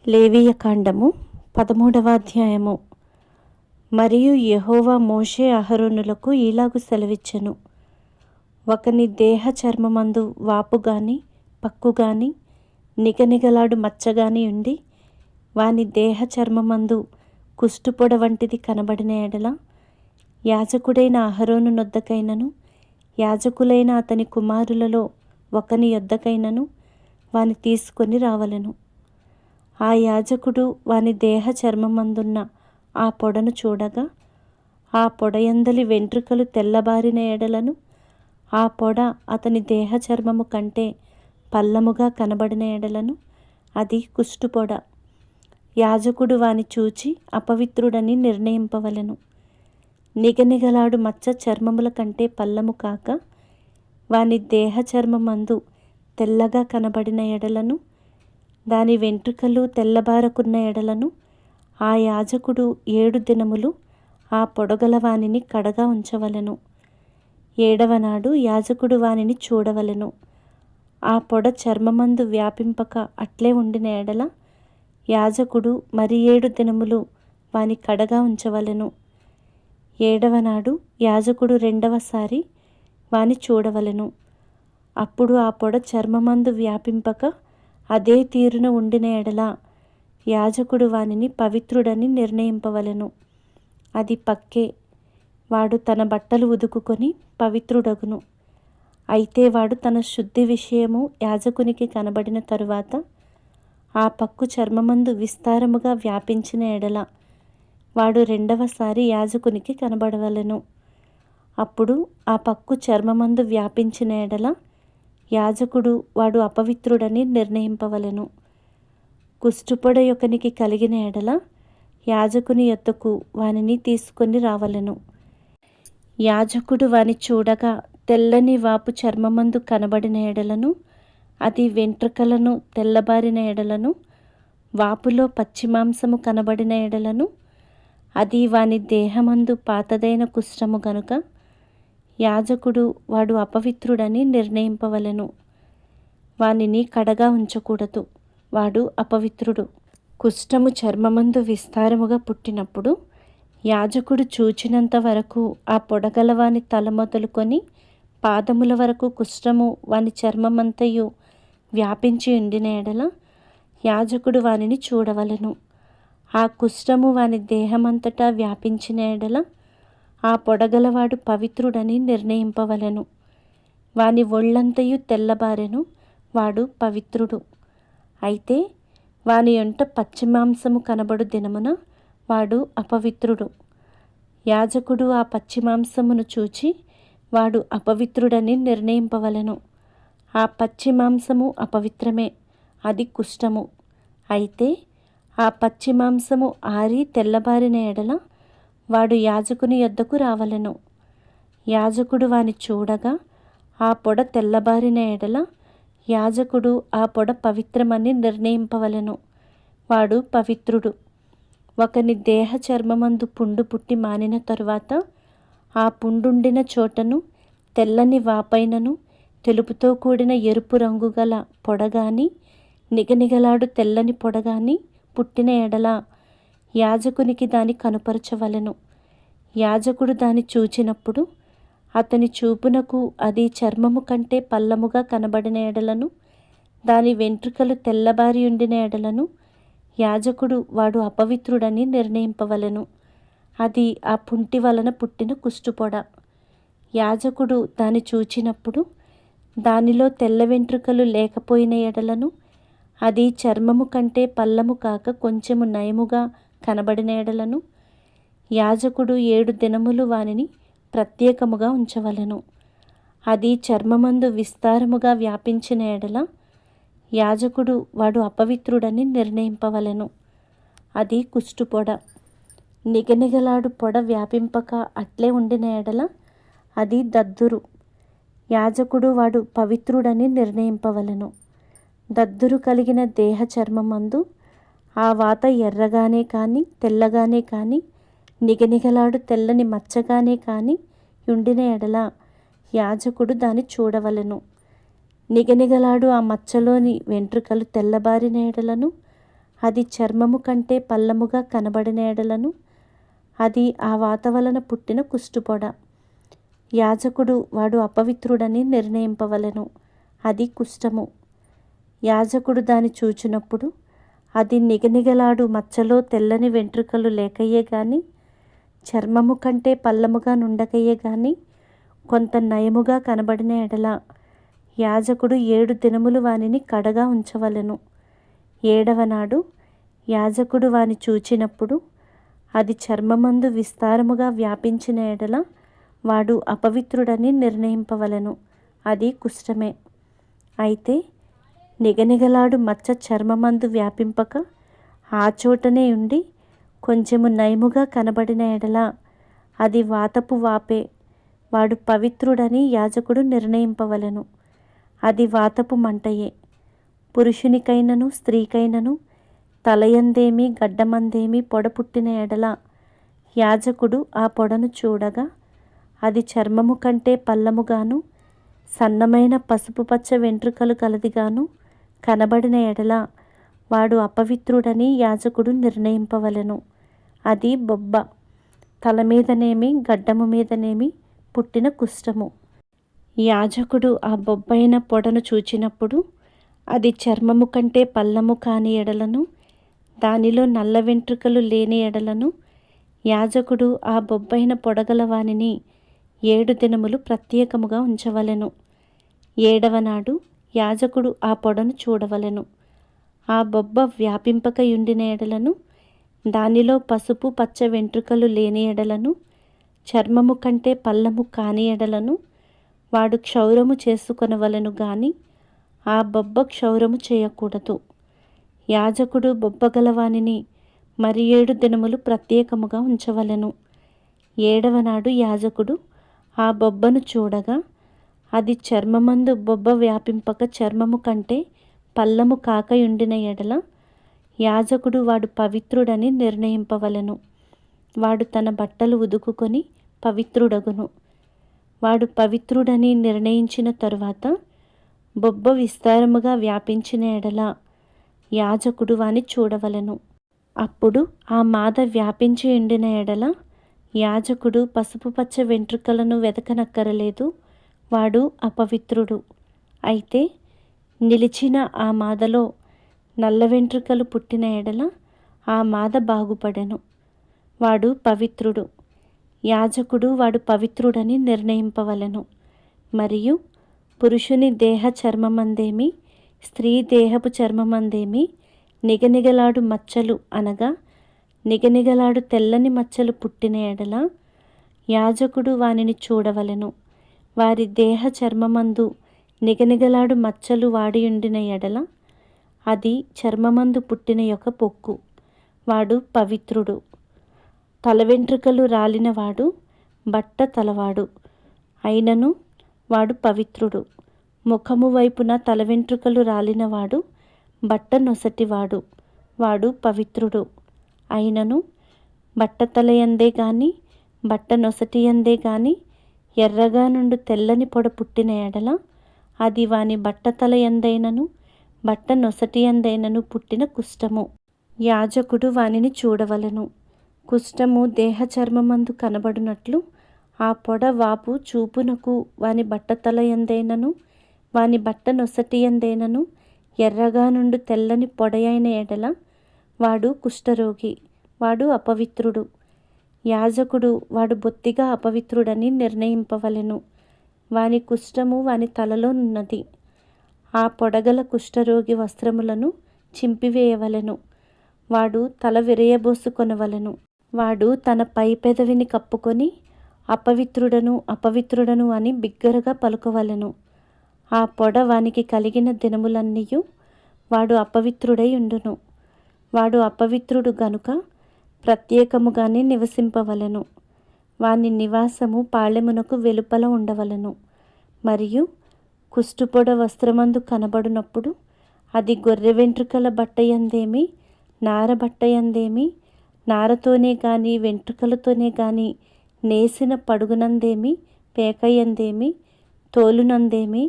లేవియకాండము 13వ అధ్యాయము. మరియు యెహోవా మోషే అహరోనులకు ఈలాగు సెలవిచ్చెను. ఒకని దేహ చర్మమందు వాపు గాని పక్కు గాని నిగనిగలాడు మచ్చగాని ఉండి వాని దేహ చర్మమందు కుష్టుపొడ వంటిది కనబడిన ఎడల యాజకుడైన అహరోను నొద్దకైనను యాజకులైన అతని కుమారులలో ఒకని యొద్దకైనను వాని తీసుకొని రావలెను. ఆ యాజకుడు వాని దేహ చర్మమందున్న ఆ పొడను చూడగా ఆ పొడయందలి వెంట్రుకలు తెల్లబారిన ఎడలను ఆ పొడ అతని దేహ చర్మము కంటే పల్లముగా కనబడిన ఎడలను అది కుష్టుపొడ. యాజకుడు వాని చూచి అపవిత్రుడని నిర్ణయింపవలెను. నిగనిగలాడు మచ్చ చర్మముల కంటే పల్లము కాక వాని దేహ చర్మమందు తెల్లగా కనబడిన ఎడలను దాని వెంట్రుకలు తెల్లబారకున్న ఎడలను ఆ యాజకుడు 7 దినములు ఆ పొడగల వానిని కడగా ఉంచవలెను. 7వ నాడు యాజకుడు వానిని చూడవలెను. ఆ పొడ చర్మమందు వ్యాపింపక అట్లే ఉండిన ఎడల యాజకుడు మరి 7 దినములు వాని కడగా ఉంచవలెను. 7వ నాడు యాజకుడు రెండవసారి వాని చూడవలెను. అప్పుడు ఆ పొడ చర్మమందు వ్యాపింపక అదే తీరున ఉండిన ఎడల యాజకుడు వానిని పవిత్రుడని నిర్ణయింపవలెను. అది పక్కే. వాడు తన బట్టలు ఉదుకుకొని పవిత్రుడగును. అయితే వాడు తన శుద్ధి విషయము యాజకునికి కనబడిన తరువాత ఆ పక్కు చర్మమందు విస్తారముగా వ్యాపించిన ఎడల వాడు రెండవసారి యాజకునికి కనబడవలెను. అప్పుడు ఆ పక్కు చర్మమందు వ్యాపించిన ఎడల యాజకుడు వాడు అపవిత్రుడని నిర్ణయింపవలెను. కుష్టుపొడ యొకనికి కలిగిన ఎడల యాజకుని యొద్దకు వానిని తీసుకొని రావలెను. యాజకుడు వాని చూడగా తెల్లని వాపు చర్మమందు కనబడిన ఎడలను అది వెంట్రుకలను తెల్లబారిన ఎడలను వాపులో పచ్చిమాంసము కనబడిన ఎడలను అది వాని దేహమందు పాతదైన కుష్ఠము గనుక యాజకుడు వాడు అపవిత్రుడని నిర్ణయింపవలెను. వానిని కడగా ఉంచకూడదు. వాడు అపవిత్రుడు. కుష్ఠము చర్మమందు విస్తారముగా పుట్టినప్పుడు యాజకుడు చూచినంత వరకు ఆ పొడగలవాని తల మొదలుకొని పాదముల వరకు కుష్ఠము వాని చర్మమంతయు వ్యాపించి ఉండిన ఎడల యాజకుడు వానిని చూడవలెను. ఆ కుష్ఠము వాని దేహమంతటా వ్యాపించిన ఎడల ఆ పొడగలవాడు పవిత్రుడని నిర్ణయింపవలెను. వాని ఒళ్ళంతయు తెల్లబారెను. వాడు పవిత్రుడు. అయితే వాని యొంట పచ్చిమాంసము కనబడు దినమున వాడు అపవిత్రుడు. యాజకుడు ఆ పచ్చిమాంసమును చూచి వాడు అపవిత్రుడని నిర్ణయింపవలెను. ఆ పచ్చిమాంసము అపవిత్రమే. అది కుష్ఠము. అయితే ఆ పచ్చిమాంసము ఆరి తెల్లబారిన ఎడల వాడు యాజకుని యొద్దకు రావలెను. యాజకుడు వాని చూడగా ఆ పొడ తెల్లబారిన ఎడల యాజకుడు ఆ పొడ పవిత్రమని నిర్ణయింపవలెను. వాడు పవిత్రుడు. ఒకని దేహ చర్మమందు పుండు పుట్టి మానిన తరువాత ఆ పుండుండిన చోటను తెల్లని వాపైనను తెలుపుతో కూడిన ఎరుపు రంగు గల పొడగాని నిగనిగలాడు తెల్లని పొడగాని పుట్టిన ఎడల యాజకునికి దాని కనుపరచవలెను. యాజకుడు దాని చూచినప్పుడు అతని చూపునకు అది చర్మము కంటే పల్లముగా కనబడిన ఎడలను దాని వెంట్రుకలు తెల్లబారి ఉండిన ఎడలను యాజకుడు వాడు అపవిత్రుడని నిర్ణయింపవలెను. అది ఆ పుంటి వలన పుట్టిన కుష్టుపొడ. యాజకుడు దాని చూచినప్పుడు దానిలో తెల్ల వెంట్రుకలు లేకపోయిన ఎడలను అది చర్మము కంటే పల్లము కాక కొంచెము నయముగా కనబడిన ఎడలను యాజకుడు 7 దినములు వానిని ప్రత్యేకముగా ఉంచవలెను. అది చర్మమందు విస్తారముగా వ్యాపించిన ఎడల యాజకుడు వాడు అపవిత్రుడని నిర్ణయింపవలెను. అది కుష్టుపొడ. నిగనిగలాడు పొడ వ్యాపింపక అట్లే ఉండిన ఎడల అది దద్దురు. యాజకుడు వాడు పవిత్రుడని నిర్ణయింపవలెను. దద్దురు కలిగిన దేహ చర్మమందు ఆ వాత ఎర్రగానే కాని తెల్లగానే కాని నిగనిగలాడు తెల్లని మచ్చగానే కాని ఉండిన ఎడల యాజకుడు దాన్ని చూడవలెను. నిగనిగలాడు ఆ మచ్చలోని వెంట్రుకలు తెల్లబారిన ఎడలను అది చర్మము కంటే పల్లముగా కనబడిన ఎడలను అది ఆ వాత వలన పుట్టిన కుష్టుపొడ. యాజకుడు వాడు అపవిత్రుడని నిర్ణయింపవలెను. అది కుష్టము. యాజకుడు దాని చూచినప్పుడు అది నిగనిగలాడు మచ్చలో తెల్లని వెంట్రుకలు లేకయే గాని చర్మము కంటే పల్లముగా నుండకయే గాని కొంత నయముగా కనబడిన ఎడల యాజకుడు 7 దినములు వానిని కడగా ఉంచవలెను. 7వ నాడు యాజకుడు వాని చూచినప్పుడు అది చర్మమందు విస్తారముగా వ్యాపించిన ఎడల వాడు అపవిత్రుడని నిర్ణయింపవలెను. అది కుష్టమే. అయితే నిగనిగలాడు మచ్చ చర్మమందు వ్యాపింపక ఆ చోటనే ఉండి కొంచెము నయముగా కనబడిన ఎడల అది వాతపు వాపే. వాడు పవిత్రుడని యాజకుడు నిర్ణయింపవలెను. అది వాతపు మంటయే. పురుషునికైనను స్త్రీకైనను తలయందేమి గడ్డమందేమి పొడ పుట్టిన ఎడల యాజకుడు ఆ పొడను చూడగా అది చర్మము కంటే పల్లముగాను సన్నమైన పసుపు పచ్చ వెంట్రుకలు కలదిగాను కనబడిన ఎడల వాడు అపవిత్రుడని యాజకుడు నిర్ణయింపవలెను. అది బొబ్బ, తల మీదనేమి గడ్డము మీదనేమి పుట్టిన కుష్టము. యాజకుడు ఆ బొబ్బైన పొడను చూచినప్పుడు అది చర్మము కంటే పల్లము కాని ఎడలను దానిలో నల్ల వెంట్రుకలు లేని ఎడలను యాజకుడు ఆ బొబ్బైన పొడగల వానిని 7 దినములు ప్రత్యేకముగా ఉంచవలెను. 7వ నాడు యాజకుడు ఆ పొడను చూడవలెను. ఆ బొబ్బ వ్యాపింపకయుండిన ఎడలను దానిలో పసుపు పచ్చ వెంట్రుకలు లేని ఎడలను చర్మము కంటే పల్లము కాని ఎడలను వాడు క్షౌరము చేసుకొనవలెను గాని ఆ బొబ్బ క్షౌరము చేయకూడదు. యాజకుడు బొబ్బగలవానిని మరి 7 దినములు ప్రత్యేకముగా ఉంచవలెను. 7వ నాడు యాజకుడు ఆ బొబ్బను చూడగా అది చర్మమందు బొబ్బ వ్యాపింపక చర్మము కంటే పల్లము కాకయుండిన ఎడల యాజకుడు వాడు పవిత్రుడని నిర్ణయింపవలెను. వాడు తన బట్టలు ఉదుకుకొని పవిత్రుడగును. వాడు పవిత్రుడని నిర్ణయించిన తరువాత బొబ్బ విస్తారముగా వ్యాపించిన ఎడల యాజకుడు వాని చూడవలెను. అప్పుడు ఆ మాద వ్యాపించి ఉండిన ఎడల యాజకుడు పసుపు పచ్చ వెంట్రుకలను వెతకనక్కరలేదు. వాడు అపవిత్రుడు. అయితే నిలిచిన ఆ మాదలో నల్ల వెంట్రుకలు పుట్టిన ఎడల ఆ మాద బాగుపడెను. వాడు పవిత్రుడు. యాజకుడు వాడు పవిత్రుడని నిర్ణయింపవలెను. మరియు పురుషుని దేహ చర్మమందేమి స్త్రీ దేహపు చర్మమందేమి నిగనిగలాడు మచ్చలు అనగా నిగనిగలాడు తెల్లని మచ్చలు పుట్టిన ఎడల యాజకుడు వానిని చూడవలెను. వారి దేహ చర్మమందు నిగనిగలాడు మచ్చలు వాడియుండిన ఎడల అది చర్మమందు పుట్టిన యొక్క పొక్కు. వాడు పవిత్రుడు. తల వెంట్రుకలు రాలినవాడు బట్ట తలవాడు అయినను వాడు పవిత్రుడు. ముఖము వైపున తల వెంట్రుకలు రాలినవాడు బట్ట నొసటివాడు. వాడు పవిత్రుడు. అయినను బట్ట తలయందే గాని బట్ట నొసటియందే గాని ఎర్రగా నుండు తెల్లని పొడ పుట్టిన ఎడల అది వాని బట్ట తలయందైనను బట్ట నొసటియందైనను పుట్టిన కుష్టము. యాజకుడు వానిని చూడవలెను. కుష్టము దేహ చర్మమందు కనబడునట్లు ఆ పొడ వాపు చూపునకు వాని బట్ట తలయందైనను వాని బట్ట నొసటియందైనను ఎర్రగా నుండు తెల్లని పొడయైన ఎడల వాడు కుష్ఠరోగి. వాడు అపవిత్రుడు. యాజకుడు వాడు బొత్తిగా అపవిత్రుడని నిర్ణయింపవలెను. వాని కుష్టము వాని తలలో ఉన్నది. ఆ పొడగల కుష్ఠరోగి వస్త్రములను చింపివేయవలెను. వాడు తల విరయబోసుకొనవలెను. వాడు తన పై పెదవిని కప్పుకొని అపవిత్రుడను అపవిత్రుడను అని బిగ్గరగా పలుకవలెను. ఆ పొడ వానికి కలిగిన దినములన్నీయు వాడు అపవిత్రుడై ఉండును. వాడు అపవిత్రుడు గనుక ప్రత్యేకముగానే నివసింపవలెను. వాని నివాసము పాళెమునకు వెలుపల ఉండవలెను. మరియు కుష్టుపొడ వస్త్రమందు కనబడునప్పుడు అది గొర్రె వెంట్రుకల బట్టయందేమి నార బట్టయందేమి నారతోనే గాని వెంట్రుకలతోనే గాని నేసిన పడుగునందేమి పేకయందేమి తోలునందేమి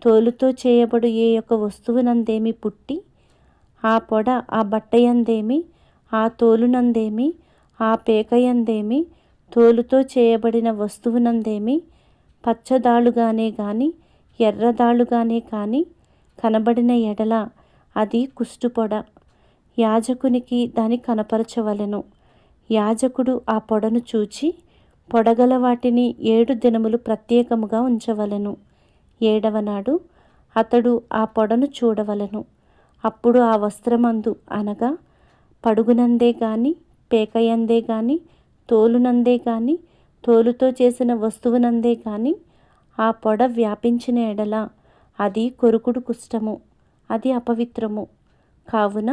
తోలుతో చేయబడు ఏ యొక్క వస్తువునందేమి పుట్టి ఆ పొడ ఆ బట్టయందేమి, ఆ తోలునందేమి, ఆ పేకయందేమి, తోలుతో చేయబడిన వస్తువునందేమి పచ్చదాళుగానే గాని ఎర్రదాళుగానే కాని కనబడిన ఎడల అది కుష్టుపొడ. యాజకునికి దాని కనపరచవలెను. యాజకుడు ఆ పొడను చూచి పొడగల వాటిని 7 దినములు ప్రత్యేకముగా ఉంచవలెను. 7వ నాడు అతడు ఆ పొడను చూడవలెను. అప్పుడు ఆ వస్త్రమందు అనగా పడుగునందే గాని పేకయందే గాని తోలునందే గాని తోలుతో చేసిన వస్తువునందే గాని ఆ పొడ వ్యాపించిన ఎడల అది కొరుకుడు కుష్టము, అది అపవిత్రము. కావున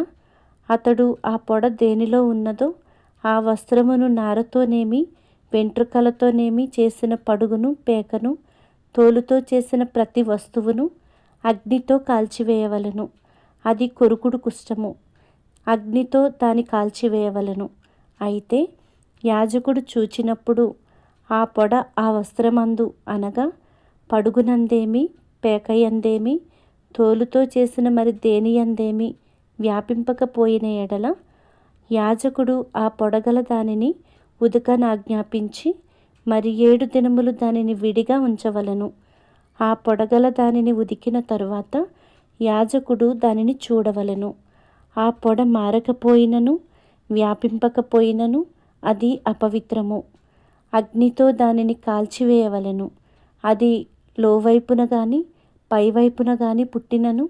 అతడు ఆ పొడ దేనిలో ఉన్నదో ఆ వస్త్రమును నారతోనేమి వెంట్రుకలతోనేమి చేసిన పడుగును పేకను తోలుతో చేసిన ప్రతి వస్తువును అగ్నితో కాల్చివేయవలెను. అది కొరుకుడు కుష్టము, అగ్నితో దాని కాల్చివేయవలెను. అయితే యాజకుడు చూచినప్పుడు ఆ పొడ ఆ వస్త్రమందు అనగా పడుగునందేమి పేకయందేమి తోలుతో చేసిన మరి దేనియందేమి వ్యాపింపకపోయిన ఎడల యాజకుడు ఆ పొడగల దానిని ఉదకనాజ్ఞాపించి మరి 7 దినములు దానిని విడిగా ఉంచవలెను. ఆ పొడగల దానిని ఉదికిన తరువాత యాజకుడు దానిని చూడవలెను. ఆ పొడ మారకపోయినను వ్యాపింపకపోయినను అది అపవిత్రము. అగ్నితో దానిని కాల్చివేయవలెను. అది లోవైపున గాని పైవైపున గాని పుట్టినను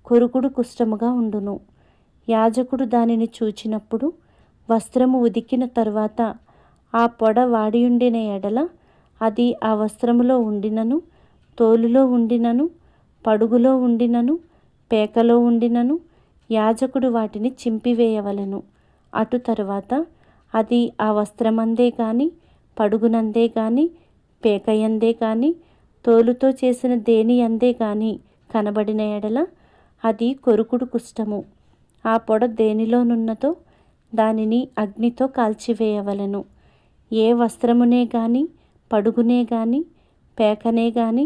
కొరుకుడు కుష్టముగా ఉండును. యాజకుడు దానిని చూచినప్పుడు వస్త్రము ఉదికిన తరువాత ఆ పొడ వాడియుండిన ఎడల అది ఆ వస్త్రములో ఉండినను తోలులో ఉండినను పడుగులో ఉండినను పేకలో ఉండినను యాజకుడు వాటిని చింపివేయవలెను. అటు తరువాత అది ఆ వస్త్రమందే గాని పడుగునందే గాని పేకయందే గాని తోలుతో చేసిన దేని అందే గాని కనబడిన ఎడల అది కొరుకుడు కుష్టము. ఆ పొడ దేనిలోనున్నదో దానిని అగ్నితో కాల్చివేయవలెను. ఏ వస్త్రమునే గాని పడుగునే గాని పేకనే గాని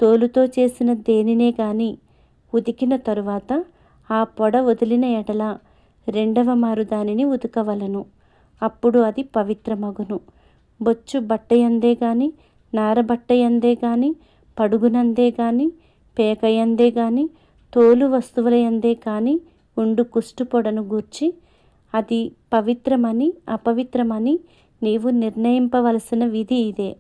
తోలుతో చేసిన దేనినే గాని ఉతికిన తరువాత ఆ పొడ వదిలిన ఎడల 2వ మారు దానిని ఉతకవలెను. అప్పుడు అది పవిత్రమగును. బొచ్చు బట్టయందే గాని నారబట్టయందే గాని పడుగునందే గాని పేకయందే గాని తోలు వస్తువులయందే కాని ఉండు కుష్టుపొడను గూర్చి అది పవిత్రమని అపవిత్రమని నీవు నిర్ణయింపవలసిన విధి ఇదే.